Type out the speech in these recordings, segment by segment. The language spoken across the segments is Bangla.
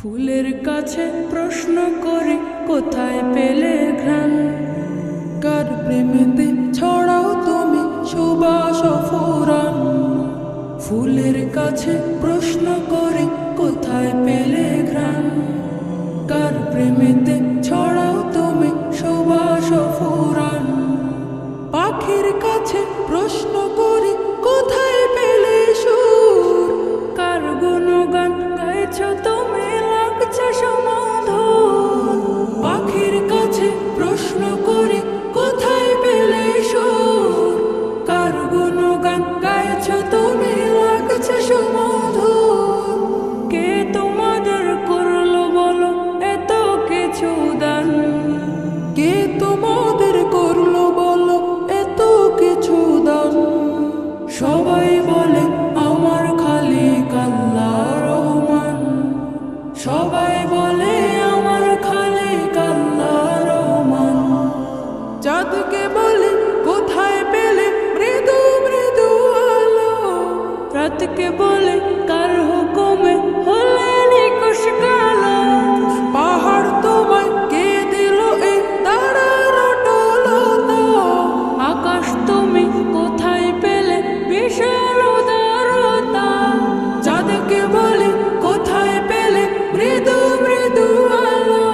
ফুলের কাছে প্রশ্ন করি কোথায় পেলে ঘ্রাণ, কার প্রেমেতে ছড়াও তুমি সুবাস ফুরান। ফুলের কাছে প্রশ্ন করি কোথায় পেলে ঘ্রাণ, কার প্রেমেতে ছড়াও তুমি সুবাস ফুরান। পাখির কাছে প্রশ্ন করি কোথায় পেলে সুর, কার গুণগান গাইছ তুমি লাগছে সমাধান। পাখির কাছে প্রশ্ন করি কোথায় পেলে সুর, কার গুণগান গাইছ তুমি লাগছে সমাধান। কে তোমাদের করলো বলো এত কিছু দান, কে তোমাদের করলো বলো এত কিছু দান। সবাই বলে আমার খালিক আল্লাহ রহমান, সবাই বলে আমার খালিক আল্লাহ রহমান। চাঁদকে বলে কোথায় পেলে মৃদু মৃদু আলো, রাতকে বলে কার হুকুমে হলে নিকুশ কালো। পাহাড় তোমায় কে দিল এই তারার টলতা, আকাশ তুমি কোথায় পেলে বিশাল উদারতা। চাঁদকে বলে কোথায় পেলে মৃদু মৃদু আলো,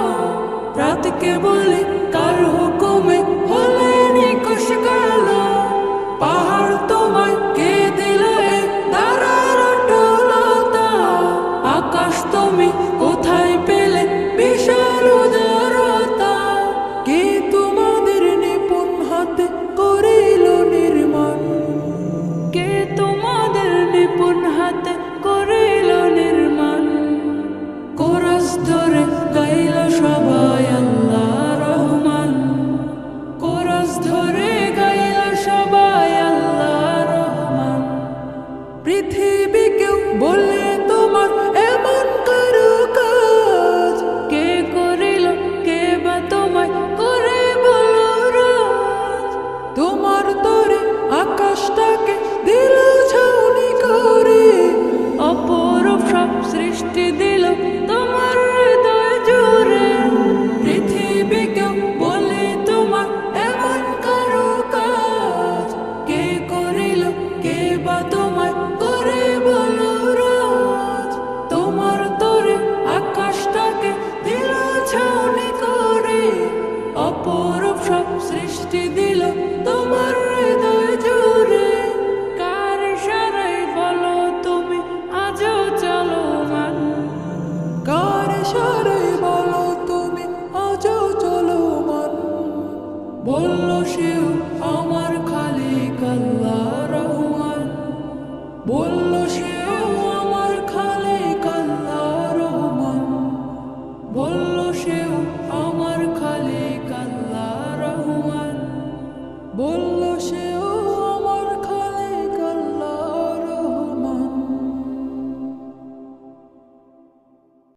রাতকে বলে কার হুকুমে হলে নিকুশ কালো। পাহাড় তোমায় কে দিল এই তারার টলতা, আকাশ তুমি কোথায় পেলে বিশাল উদারতা। কে তোমাদের নিপুণ হাতে করিল নির্মাণ, কে তোমাদের নিপুণ হাতে করিল নির্মাণ। কোরাস ধরে গাইল সবাই আল্লাহ রহমান, কোরাস ধরে গাইল সবাই আল্লাহ রহমান। পৃথিবীকেও বলে তোমার এমন কারো কাজ, কে করিল কে বা তোমায় করে বলো রাজ। তোমার তরে আকাশটাকে দিল ছাউনি করে, অপরূপ সব সৃষ্টি দিল তোমার হৃদয় জুড়ে। পৃথিবীকেও বলে তোমার এমন কারো কাজ, কে করিল কে বা তোমায় করে বলো রাজ। তোমার তরে আকাশটাকে দিল ছাউনি করে, অপরূপ সব সৃষ্টি দিল তোমার হৃদয় জুড়ে। কার ইশারায় বলো তুমি আজও চলমান, কার ইশারায় বলো তুমি আজও চলমান। বলল সেও আমার খালিক আল্লাহ রহমান, বলল সেও আমার খালিক আল্লাহ রহমান। বলল সেও আমার খালিক আল্লাহ রহমান, বলল সেও